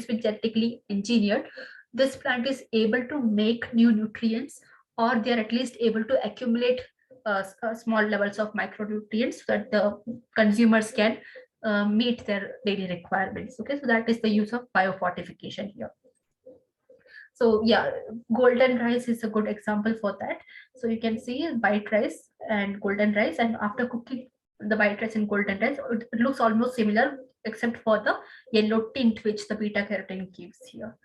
been genetically engineered, this plant is able to make new nutrients, or they are at least able to accumulate small levels of micronutrients so that the consumers can meet their daily requirements. Okay, so that is the use of biofortification here. So yeah, golden rice is a good example for that. So you can see white rice and golden rice, and after cooking the white rice and golden rice, it looks almost similar except for the yellow tint which the beta carotene gives here.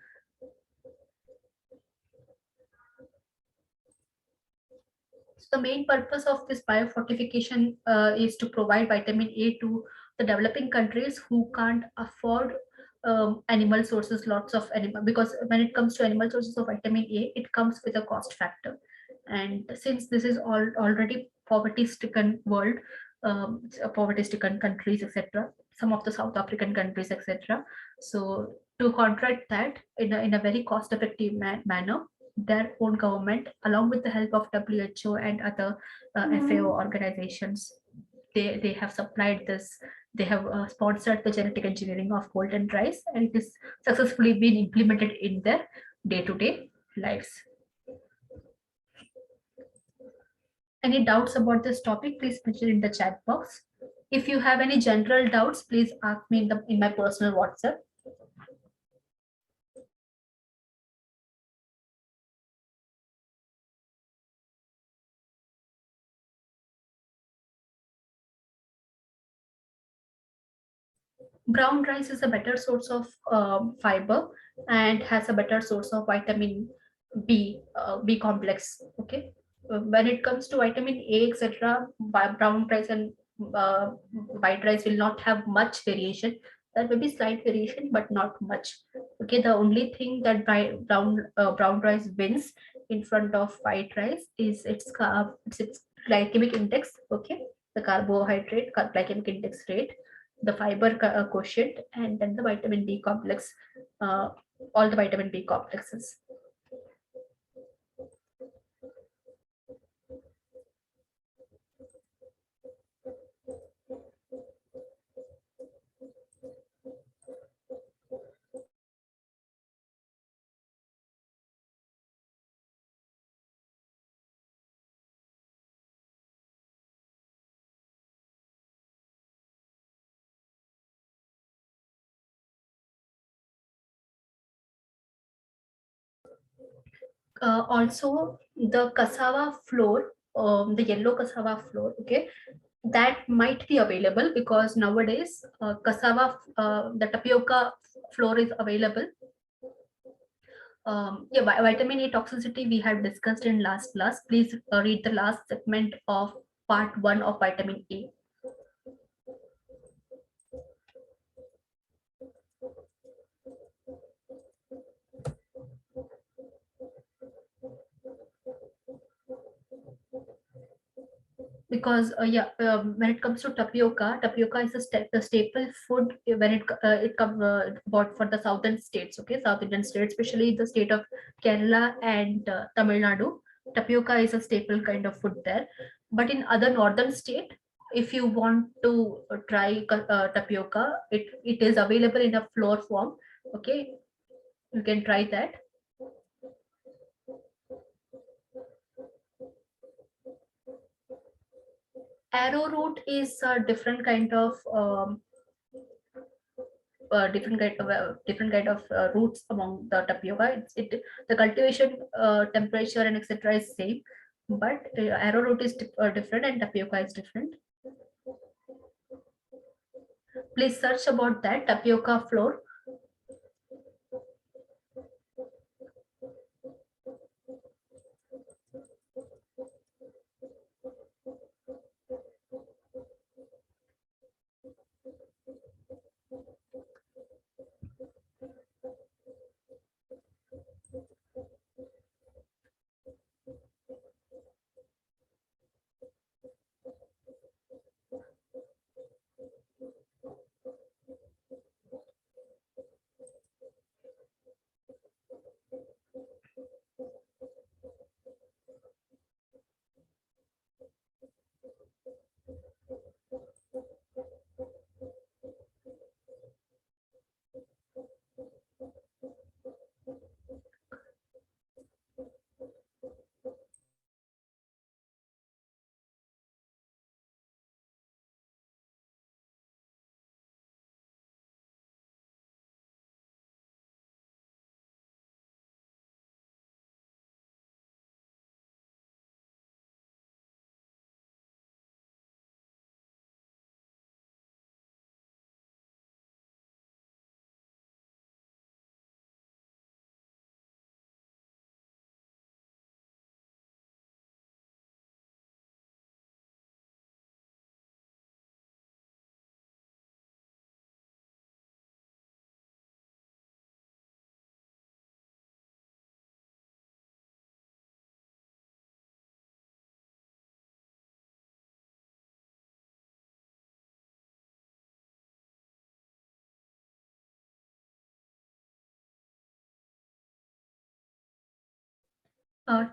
So the main purpose of this biofortification is to provide vitamin A to the developing countries who can't afford animal sources, lots of animal, because when it comes to animal sources of vitamin A, it comes with a cost factor. And since this is already poverty-stricken world, poverty-stricken countries, etc., some of the South African countries, etc. So to contract that in a very cost-effective manner, their own government, along with the help of WHO and other FAO organizations, they have supplied this. They have sponsored the genetic engineering of golden rice, and it is successfully been implemented in their day-to-day lives. Any doubts about this topic, please mention in the chat box. If you have any general doubts, please ask me in my personal WhatsApp. Brown rice is a better source of fiber and has a better source of vitamin B complex. Okay, when it comes to vitamin A, etc., brown rice and uh, white rice will not have much variation. There may be slight variation, but not much. Okay, the only thing that brown rice wins in front of white rice is its glycemic index. Okay, the carbohydrate glycemic index rate, the fiber quotient, and then the vitamin B complex, uh, all the vitamin B complexes. Also, the cassava flour, the yellow cassava flour, okay, that might be available because nowadays the tapioca flour is available. Yeah, vitamin A toxicity we have discussed in last class. Please read the last segment of part one of vitamin A. Because when it comes to tapioca is the staple food when it comes about for the southern states, okay, South Indian states, especially the state of Kerala and Tamil Nadu. Tapioca is a staple kind of food there, but in other northern state, if you want to try tapioca, it is available in a flour form, okay, you can try that. Arrowroot is a different kind of different kind of roots among the tapioca. The cultivation temperature and etc. is same, but arrowroot is different and tapioca is different. Please search about that tapioca flour.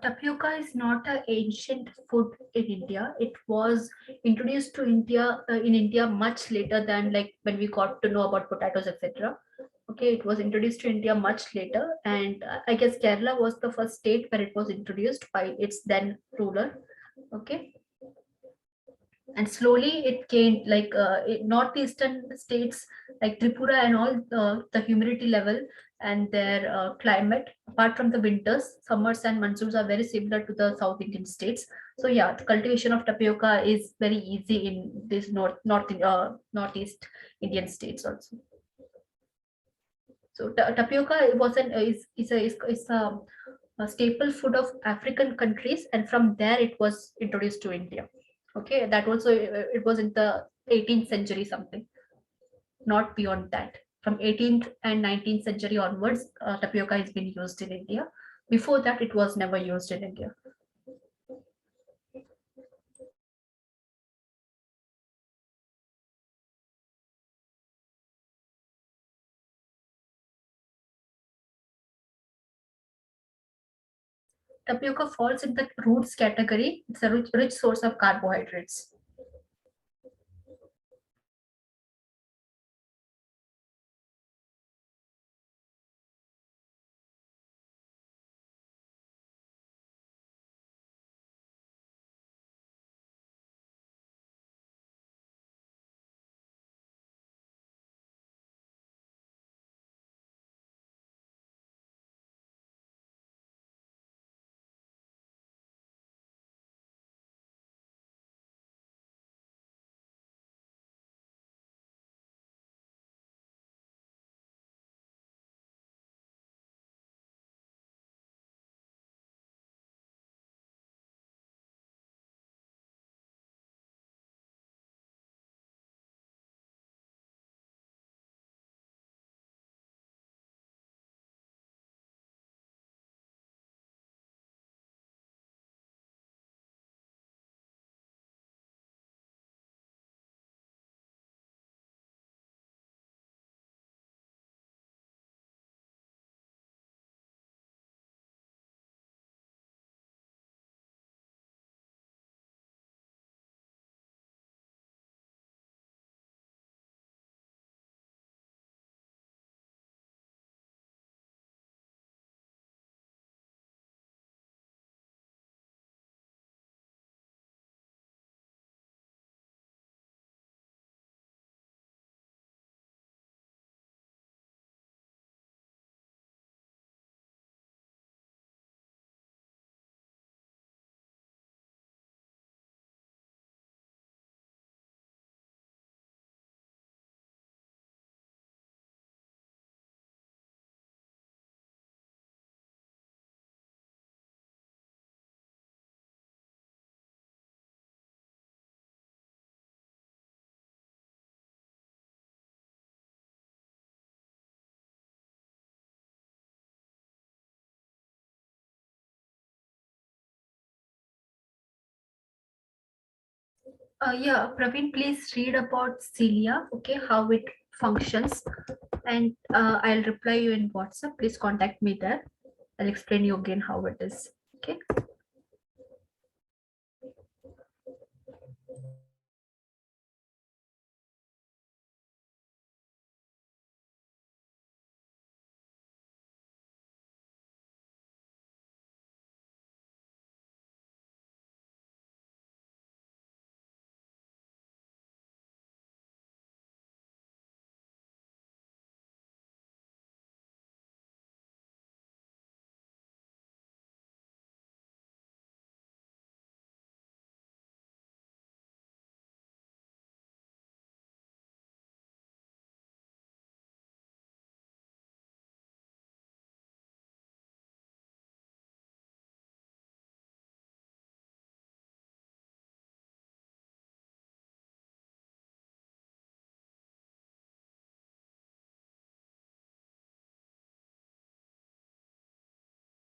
Tapioca is not an ancient food in India. It was introduced to India in India much later than like when we got to know about potatoes, etc. Okay, it was introduced to India much later, and I guess Kerala was the first state where it was introduced by its then ruler. Okay, and slowly it gained like northeastern states like Tripura and all, the humidity level and their climate, apart from the winters, summers and monsoons are very similar to the South Indian states. So yeah, the cultivation of tapioca is very easy in this northeast Indian states also. So tapioca was an is a staple food of African countries, and from there it was introduced to India. Okay, that also it was in the 18th century something, not beyond that. From 18th and 19th century onwards, tapioca has been used in India. Before that, it was never used in India. Tapioca falls in the roots category. It's a rich source of carbohydrates. Yeah, Praveen, please read about cilia, okay, how it functions, and I'll reply you in WhatsApp. Please contact me there. I'll explain you again how it is. Okay.